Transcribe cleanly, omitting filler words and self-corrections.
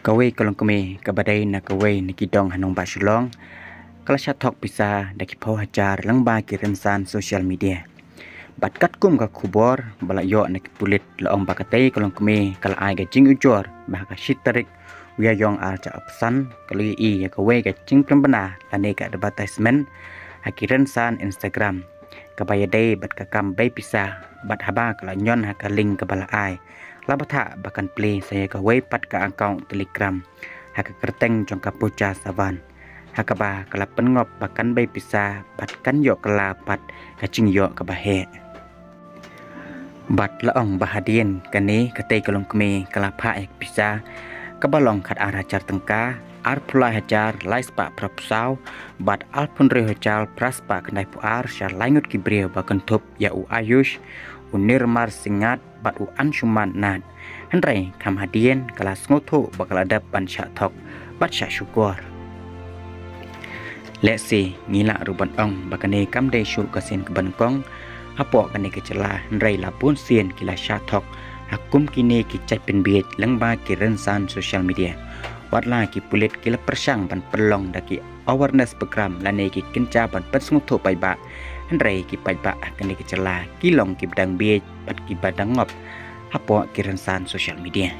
Kawai kolong kami kabadai na kawai na kidong hanong basulong kalasya tok bisa da kipo hajar lang ba kirensan social media bat kat kum ka kubor bala yo na kipulit laong bakatay kolong kami kala ay ga jing ujor bah ka shitarik wiya yong ar cha opsan kali i ya kawai ga jing pembana lane ka advertisement hakirensan Instagram kabayadai bat ka kam bay pisa bat haba kala nyon ha ka link ka bala ay labata bahkan play saya kawai pat ke akaun Telegram hak kerteng jong kapuca savan hakaba kala pengop bahkan bay pisah batkan yok kelapat kacing yok kebahe bat laong bahadien kani katai kolong kemi kelapa ek pisah kebalong kat arah jar tengka ar pulai hajar lais pak propsau bat alpun rehocal praspa kendai puar syar langut kibriya bahkan top ya u ayush unirmar singat bat u ansuman nad hendrai kam hadien kelas ngoto bakal ada ban syak tok bat syak syukur lesi ngila ruban ong bakane kam dei syuk kasin kebankong apok kane kecela hendrai lapun sien kila syak tok hakum kini kicai penbiet lengba kirensan social media watla ki pulit kila persang ban perlong daki awareness program lane ki kenca ban pesngoto pai ba hendrai ki pai ba kane kecela kilong ki badang biet bat ki badang ngop hapo kirensan social media